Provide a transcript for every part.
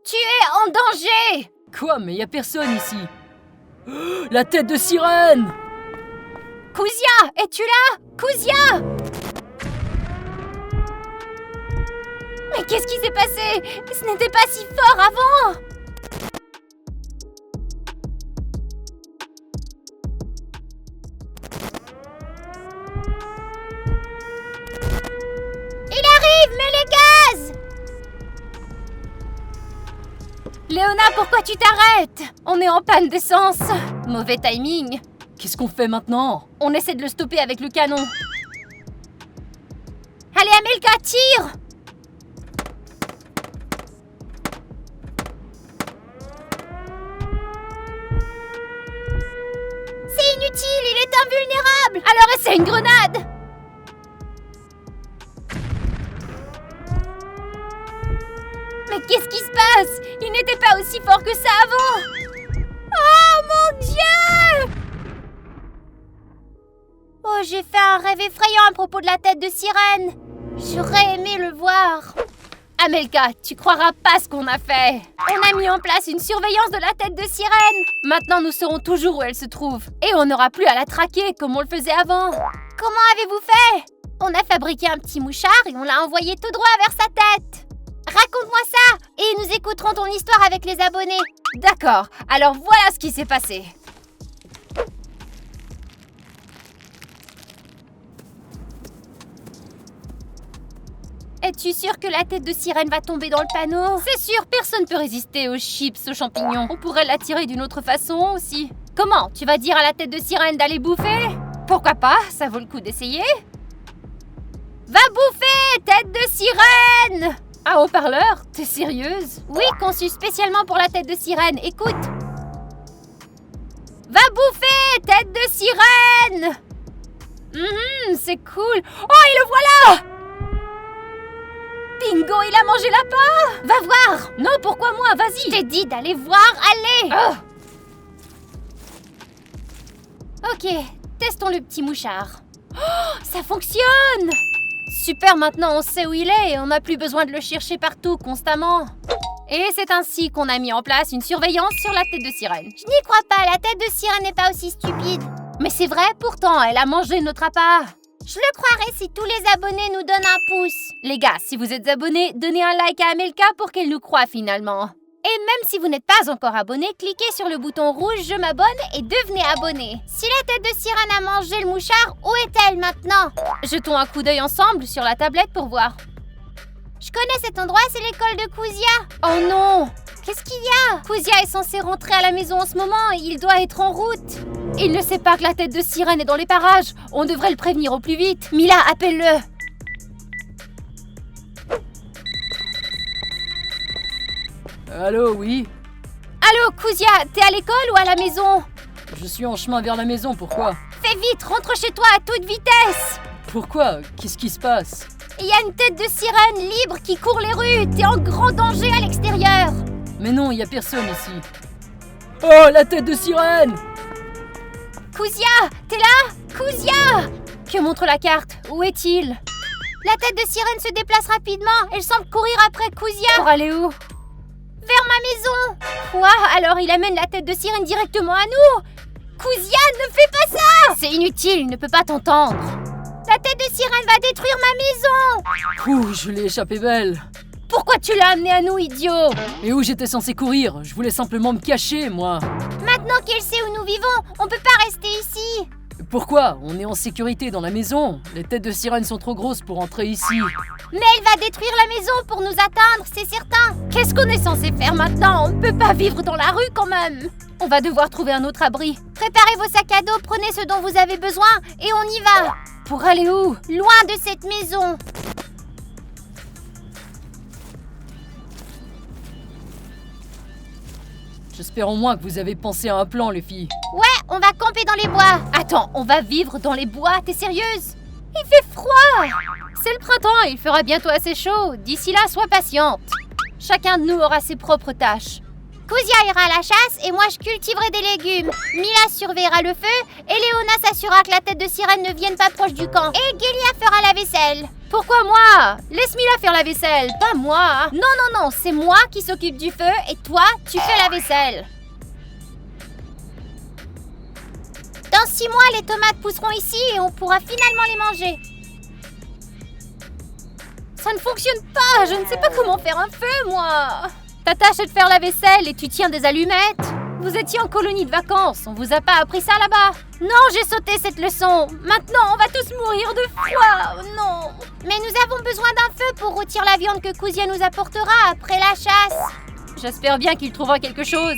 Tu es en danger! Quoi? Mais y a personne ici. La tête de sirène! Kuzia, es-tu là? Kuzia! Mais qu'est-ce qui s'est passé? Ce n'était pas si fort avant! Il arrive, mets les gaz! Léona, pourquoi tu t'arrêtes? On est en panne d'essence. Mauvais timing. Qu'est-ce qu'on fait maintenant? On essaie de le stopper avec le canon. Allez, Amelka, tire! C'est inutile, il est invulnérable! Alors essaie une grenade! Mais qu'est-ce qui se passe? Il n'était pas aussi fort que ça avant! Oh mon Dieu! Oh, j'ai fait un rêve effrayant à propos de la tête de sirène. J'aurais aimé le voir. Amelka, tu croiras pas ce qu'on a fait. On a mis en place une surveillance de la tête de sirène. Maintenant, nous saurons toujours où elle se trouve. Et on n'aura plus à la traquer comme on le faisait avant. Comment avez-vous fait? On a fabriqué un petit mouchard et on l'a envoyé tout droit vers sa tête. Raconte-moi ça et nous écouterons ton histoire avec les abonnés. D'accord, alors voilà ce qui s'est passé. Es-tu sûr que la tête de sirène va tomber dans le panneau? C'est sûr, personne ne peut résister aux chips, aux champignons. On pourrait l'attirer d'une autre façon aussi. Comment? Tu vas dire à la tête de sirène d'aller bouffer? Pourquoi pas? Ça vaut le coup d'essayer. Va bouffer, tête de sirène! Ah, haut-parleur? T'es sérieuse? Oui, conçu spécialement pour la tête de sirène. Écoute. Va bouffer, tête de sirène! C'est cool. Oh, et le voilà! Bingo, il a mangé la part! Va voir! Non, pourquoi moi? Vas-y! Je t'ai dit d'aller voir, allez! Ok, testons le petit mouchard. Oh, ça fonctionne! Super, maintenant on sait où il est et on n'a plus besoin de le chercher partout, constamment. Et c'est ainsi qu'on a mis en place une surveillance sur la tête de sirène. Je n'y crois pas, la tête de sirène n'est pas aussi stupide. Mais c'est vrai, pourtant, elle a mangé notre appât. Je le croirais si tous les abonnés nous donnent un pouce. Les gars, si vous êtes abonnés, donnez un like à Amelka pour qu'elle nous croie finalement. Et même si vous n'êtes pas encore abonné, cliquez sur le bouton rouge « Je m'abonne » et devenez abonné. Si la tête de sirène a mangé le mouchard, où est-elle maintenant? Jetons un coup d'œil ensemble sur la tablette pour voir. Je connais cet endroit, c'est l'école de Kuzia. Oh non! Qu'est-ce qu'il y a? Kuzia est censé rentrer à la maison en ce moment et il doit être en route. Il ne sait pas que la tête de sirène est dans les parages. On devrait le prévenir au plus vite. Mila, appelle-le. Allô, oui? Allô, Kuzia, t'es à l'école ou à la maison? Je suis en chemin vers la maison, pourquoi? Fais vite, rentre chez toi à toute vitesse. Pourquoi? Qu'est-ce qui se passe? Il y a une tête de sirène libre qui court les rues. T'es en grand danger à l'extérieur. Mais non, il y a personne ici. Oh, la tête de sirène! Kuzia, t'es là? Kuzia! Que montre la carte? Où est-il? La tête de sirène se déplace rapidement. Elle semble courir après Kuzia. Pour aller où? Vers ma maison. Quoi? Alors il amène la tête de sirène directement à nous? Kuzia, ne fais pas ça! C'est inutile, il ne peut pas t'entendre. La tête de sirène va détruire ma maison. Ouh, je l'ai échappé belle. Pourquoi tu l'as amené à nous, idiot? Et où j'étais censé courir? Je voulais simplement me cacher, moi. Maintenant qu'elle sait où nous vivons, on peut pas rester ici. Pourquoi? On est en sécurité dans la maison. Les têtes de sirène sont trop grosses pour entrer ici. Mais elle va détruire la maison pour nous atteindre, c'est certain. Qu'est-ce qu'on est censé faire maintenant? On ne peut pas vivre dans la rue quand même. On va devoir trouver un autre abri. Préparez vos sacs à dos, prenez ce dont vous avez besoin et on y va. Pour aller où? Loin de cette maison. J'espère au moins que vous avez pensé à un plan, les filles. Ouais, on va camper dans les bois. Attends, on va vivre dans les bois, t'es sérieuse? Il fait froid. C'est le printemps, il fera bientôt assez chaud. D'ici là, sois patiente. Chacun de nous aura ses propres tâches. Kuzia ira à la chasse et moi je cultiverai des légumes. Mila surveillera le feu et Léona s'assurera que la tête de sirène ne vienne pas proche du camp. Et Gélia fera la vaisselle. Pourquoi moi? Laisse Mila faire la vaisselle, pas moi. Non, non, non, c'est moi qui s'occupe du feu et toi, tu fais la vaisselle. Dans 6 mois, les tomates pousseront ici et on pourra finalement les manger. Ça ne fonctionne pas, je ne sais pas comment faire un feu, moi. Ta tâche est de faire la vaisselle et tu tiens des allumettes. Vous étiez en colonie de vacances, on vous a pas appris ça là-bas. Non, j'ai sauté cette leçon. Maintenant, on va tous mourir de froid. Non. Mais nous avons besoin d'un feu pour rôtir la viande que Couzia nous apportera après la chasse. J'espère bien qu'il trouvera quelque chose.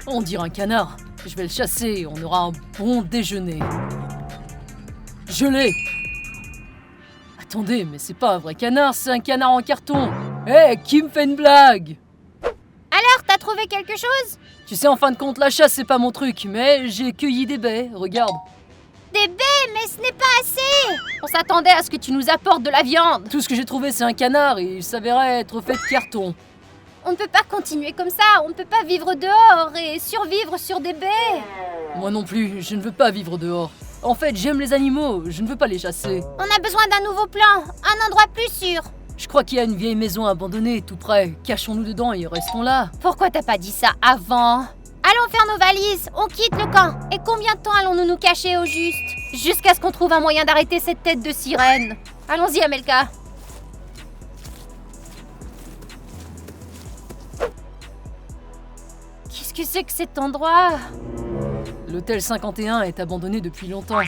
On dirait un canard. Je vais le chasser, on aura un bon déjeuner. Je l'ai! Attendez, mais c'est pas un vrai canard, c'est un canard en carton. Hé, qui me fait une blague? Alors, t'as trouvé quelque chose? Tu sais, en fin de compte, la chasse, c'est pas mon truc, mais j'ai cueilli des baies, regarde. Des baies, mais ce n'est pas assez. On s'attendait à ce que tu nous apportes de la viande. Tout ce que j'ai trouvé, c'est un canard et il s'avérait être fait de carton. On ne peut pas continuer comme ça, on ne peut pas vivre dehors et survivre sur des baies. Moi non plus, je ne veux pas vivre dehors. En fait, j'aime les animaux, je ne veux pas les chasser. On a besoin d'un nouveau plan, un endroit plus sûr. Je crois qu'il y a une vieille maison abandonnée tout près. Cachons-nous dedans et restons là. Pourquoi t'as pas dit ça avant? Allons faire nos valises, on quitte le camp. Et combien de temps allons-nous nous cacher au juste? Jusqu'à ce qu'on trouve un moyen d'arrêter cette tête de sirène. Allons-y, Amelka. Qu'est-ce que c'est que cet endroit? L'hôtel 51 est abandonné depuis longtemps.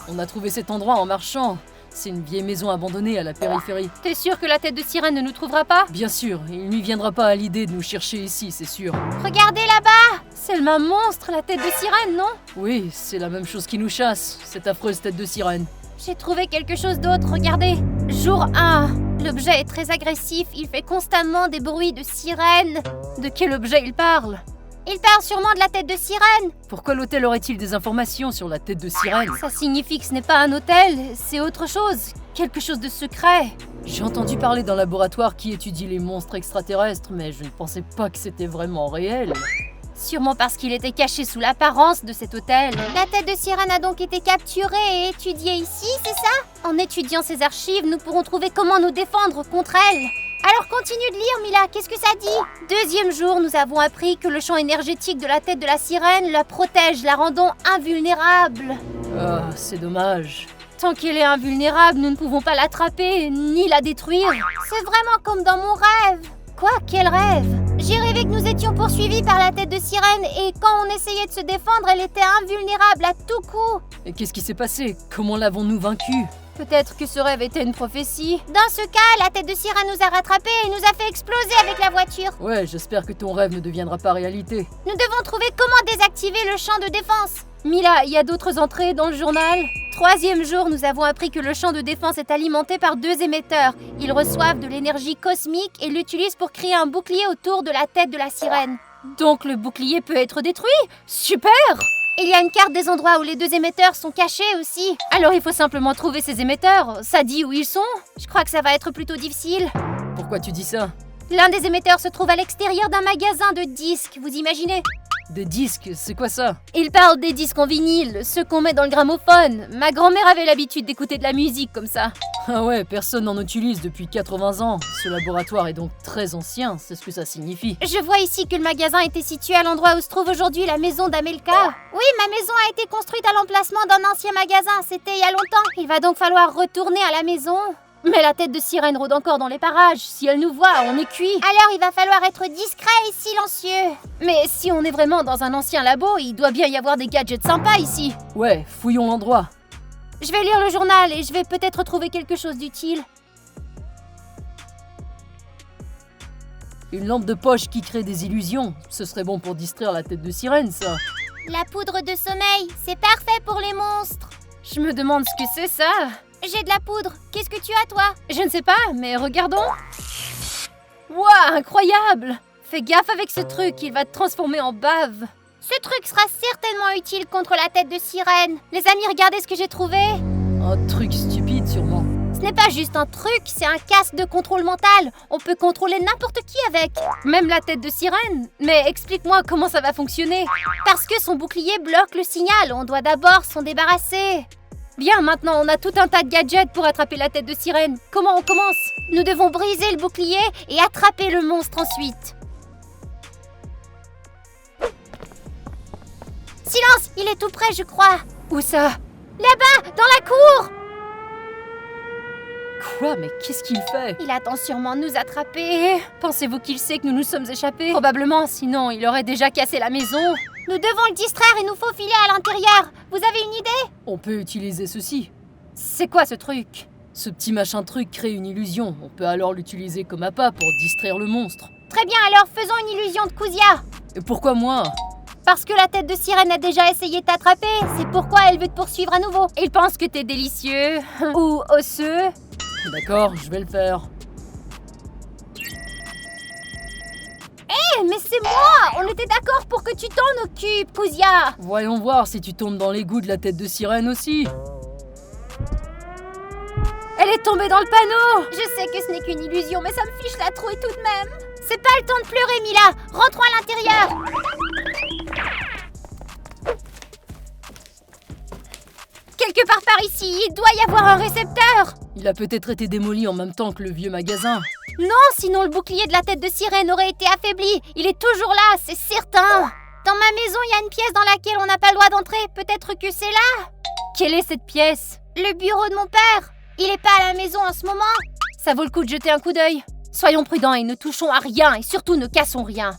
On a trouvé cet endroit en marchant. C'est une vieille maison abandonnée à la périphérie. T'es sûr que la tête de sirène ne nous trouvera pas? Bien sûr, il ne lui viendra pas à l'idée de nous chercher ici, c'est sûr. Regardez là-bas! C'est le même monstre, la tête de sirène, non? Oui, c'est la même chose qui nous chasse, cette affreuse tête de sirène. J'ai trouvé quelque chose d'autre, regardez. Jour 1. L'objet est très agressif, il fait constamment des bruits de sirène. De quel objet il parle? Il parle sûrement de la tête de sirène. Pourquoi l'hôtel aurait-il des informations sur la tête de sirène? Ça signifie que ce n'est pas un hôtel, c'est autre chose. Quelque chose de secret. J'ai entendu parler d'un laboratoire qui étudie les monstres extraterrestres, mais je ne pensais pas que c'était vraiment réel. Sûrement parce qu'il était caché sous l'apparence de cet hôtel. La tête de sirène a donc été capturée et étudiée ici, c'est ça? En étudiant ces archives, nous pourrons trouver comment nous défendre contre elle. Alors continue de lire, Mila, qu'est-ce que ça dit? 2e jour, nous avons appris que le champ énergétique de la tête de la sirène la protège, la rendant invulnérable. Ah, c'est dommage. Tant qu'elle est invulnérable, nous ne pouvons pas l'attraper, ni la détruire. C'est vraiment comme dans mon rêve. Quoi? Quel rêve? J'ai rêvé que nous étions poursuivis par la tête de sirène et quand on essayait de se défendre, elle était invulnérable à tout coup. Et qu'est-ce qui s'est passé? Comment l'avons-nous vaincue? Peut-être que ce rêve était une prophétie. Dans ce cas, la tête de sirène nous a rattrapés et nous a fait exploser avec la voiture. Ouais, j'espère que ton rêve ne deviendra pas réalité. Nous devons trouver comment désactiver le champ de défense. Mila, il y a d'autres entrées dans le journal? 3e jour, nous avons appris que le champ de défense est alimenté par 2 émetteurs. Ils reçoivent de l'énergie cosmique et l'utilisent pour créer un bouclier autour de la tête de la sirène. Donc le bouclier peut être détruit? Super! Il y a une carte des endroits où les 2 émetteurs sont cachés aussi. Alors il faut simplement trouver ces émetteurs. Ça dit où ils sont? Je crois que ça va être plutôt difficile. Pourquoi tu dis ça? L'un des émetteurs se trouve à l'extérieur d'un magasin de disques, vous imaginez? Des disques, c'est quoi ça? Il parle des disques en vinyle, ceux qu'on met dans le gramophone. Ma grand-mère avait l'habitude d'écouter de la musique comme ça. Ah ouais, personne n'en utilise depuis 80 ans. Ce laboratoire est donc très ancien, c'est ce que ça signifie. Je vois ici que le magasin était situé à l'endroit où se trouve aujourd'hui la maison d'Amelka. Oui, ma maison a été construite à l'emplacement d'un ancien magasin, c'était il y a longtemps. Il va donc falloir retourner à la maison. Mais la tête de sirène rôde encore dans les parages. Si elle nous voit, on est cuit. Alors il va falloir être discret et silencieux. Mais si on est vraiment dans un ancien labo, il doit bien y avoir des gadgets sympas ici. Ouais, fouillons l'endroit. Je vais lire le journal et je vais peut-être trouver quelque chose d'utile. Une lampe de poche qui crée des illusions. Ce serait bon pour distraire la tête de sirène, ça. La poudre de sommeil, c'est parfait pour les monstres. Je me demande ce que c'est ça. J'ai de la poudre. Qu'est-ce que tu as, toi? Je ne sais pas, mais regardons. Waouh, incroyable! Fais gaffe avec ce truc, il va te transformer en bave. Ce truc sera certainement utile contre la tête de sirène. Les amis, regardez ce que j'ai trouvé. Un truc stupide, sûrement. Ce n'est pas juste un truc, c'est un casque de contrôle mental. On peut contrôler n'importe qui avec. Même la tête de sirène. Mais explique-moi comment ça va fonctionner. Parce que son bouclier bloque le signal, on doit d'abord s'en débarrasser. Bien, maintenant on a tout un tas de gadgets pour attraper la tête de sirène. Comment on commence? Nous devons briser le bouclier et attraper le monstre ensuite. Silence, il est tout près, je crois. Où ça? Là-bas, dans la cour. Quoi? Mais qu'est-ce qu'il fait? Il attend sûrement de nous attraper. Pensez-vous qu'il sait que nous nous sommes échappés? Probablement, sinon il aurait déjà cassé la maison. Nous devons le distraire et nous faufiler à l'intérieur. Vous avez une idée? On peut utiliser ceci. C'est quoi ce truc? Ce petit machin truc crée une illusion. On peut alors l'utiliser comme appât pour distraire le monstre. Très bien, alors faisons une illusion de Kuzia. Et pourquoi moi? Parce que la tête de sirène a déjà essayé de t'attraper. C'est pourquoi elle veut te poursuivre à nouveau. Il pense que t'es délicieux. Ou osseux. D'accord, je vais le faire. Hé, mais c'est moi! On était d'accord pour que tu t'en occupes, Kuzia. Voyons voir si tu tombes dans l'égout de la tête de sirène aussi. Elle est tombée dans le panneau! Je sais que ce n'est qu'une illusion, mais ça me fiche la trouille tout de même. C'est pas le temps de pleurer, Mila. Rentrons à l'intérieur. Quelque part par ici, il doit y avoir un récepteur. Il a peut-être été démoli en même temps que le vieux magasin. Non, sinon le bouclier de la tête de sirène aurait été affaibli. Il est toujours là, c'est certain. Dans ma maison, il y a une pièce dans laquelle on n'a pas le droit d'entrer. Peut-être que c'est là. Quelle est cette pièce? Le bureau de mon père. Il est pas à la maison en ce moment. Ça vaut le coup de jeter un coup d'œil. Soyons prudents et ne touchons à rien et surtout ne cassons rien.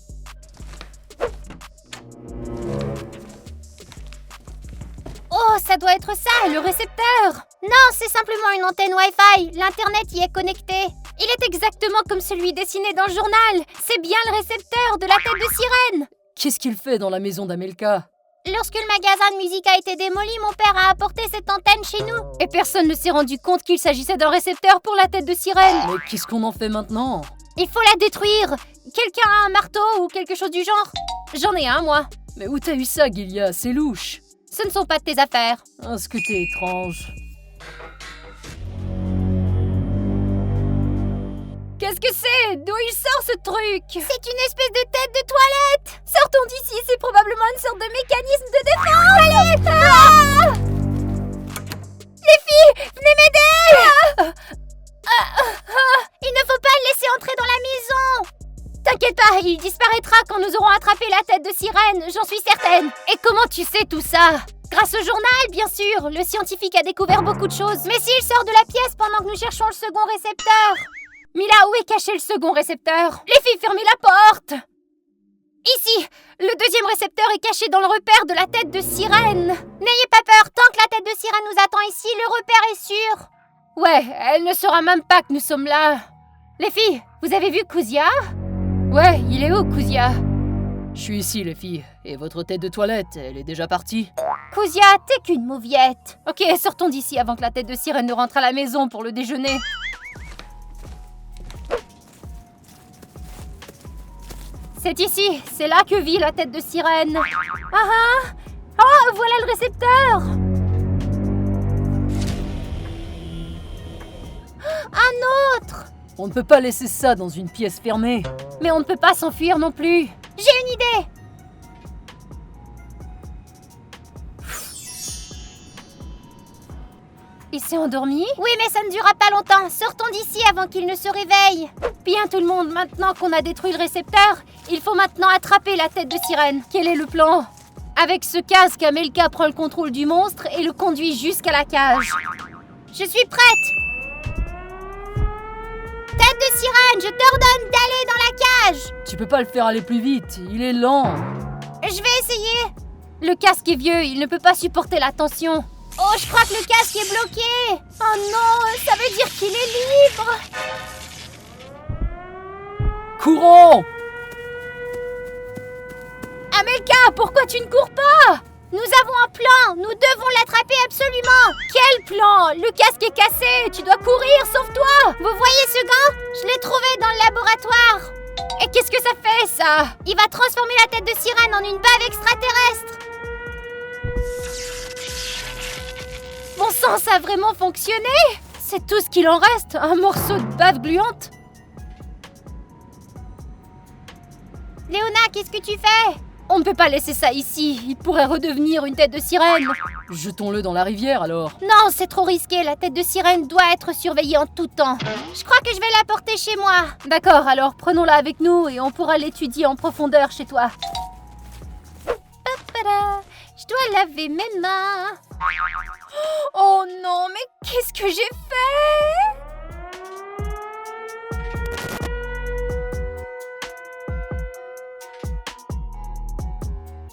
Oh, ça doit être ça, le récepteur. Non, c'est simplement une antenne Wi-Fi. L'Internet y est connecté. Il est exactement comme celui dessiné dans le journal. C'est bien le récepteur de la tête de sirène. Qu'est-ce qu'il fait dans la maison d'Amelka? Lorsque le magasin de musique a été démoli, mon père a apporté cette antenne chez nous. Et personne ne s'est rendu compte qu'il s'agissait d'un récepteur pour la tête de sirène. Mais qu'est-ce qu'on en fait maintenant? Il faut la détruire. Quelqu'un a un marteau ou quelque chose du genre? J'en ai un, moi. Mais où t'as eu ça, Gilia? C'est louche. Ce ne sont pas de tes affaires. Ah, ce que t'es étrange. Qu'est-ce que c'est? D'où il sort ce truc? C'est une espèce de tête de toilette. Sortons d'ici, c'est probablement une sorte de mécanisme de défense. Allez, les filles, venez m'aider. Il ne faut pas le laisser entrer dans la maison. T'inquiète pas, il disparaîtra quand nous aurons attrapé la tête de sirène, j'en suis certaine. Et comment tu sais tout ça? Grâce au journal, bien sûr. Le scientifique a découvert beaucoup de choses. Mais s'il sort de la pièce pendant que nous cherchons le second récepteur? Mila, où est caché le second récepteur? Les filles, fermez la porte! Ici! Le deuxième récepteur est caché dans le repère de la tête de sirène. N'ayez pas peur, tant que la tête de sirène nous attend ici, le repère est sûr. Ouais, elle ne saura même pas que nous sommes là. Les filles, vous avez vu Kuzia? Ouais, il est où, Kuzia? Je suis ici, les filles. Et votre tête de toilette, elle est déjà partie? Kuzia, t'es qu'une mauviette. Ok, sortons d'ici avant que la tête de sirène ne rentre à la maison pour le déjeuner. C'est ici, c'est là que vit la tête de sirène. Oh, voilà le récepteur. Un autre. On ne peut pas laisser ça dans une pièce fermée. Mais on ne peut pas s'enfuir non plus. J'ai une idée. Il s'est endormi? Oui, mais ça ne durera pas longtemps. Sortons d'ici avant qu'il ne se réveille. Bien tout le monde, maintenant qu'on a détruit le récepteur, il faut maintenant attraper la tête de sirène. Quel est le plan? Avec ce casque, Amelka prend le contrôle du monstre et le conduit jusqu'à la cage. Je suis prête. Tête de sirène, je t'ordonne d'aller dans la cage. Tu peux pas le faire aller plus vite, il est lent. Je vais essayer. Le casque est vieux, il ne peut pas supporter la tension. Oh, je crois que le casque est bloqué. Oh non, ça veut dire qu'il est libre. Courons! Amelka, pourquoi tu ne cours pas? Nous avons un plan, nous devons l'attraper absolument. Quel plan? Le casque est cassé, tu dois courir, sauve-toi. Vous voyez ce gant? Je l'ai trouvé dans le laboratoire. Et qu'est-ce que ça fait, ça? Il va transformer la tête de sirène en une bave extraterrestre. Bon sang, ça a vraiment fonctionné? C'est tout ce qu'il en reste, un morceau de bave gluante. Léona, qu'est-ce que tu fais? On ne peut pas laisser ça ici, il pourrait redevenir une tête de sirène. Jetons-le dans la rivière alors. Non, c'est trop risqué, la tête de sirène doit être surveillée en tout temps. Je crois que je vais la porter chez moi. D'accord, alors prenons-la avec nous et on pourra l'étudier en profondeur chez toi. Papada, je dois laver mes mains. Oh non, mais qu'est-ce que j'ai fait?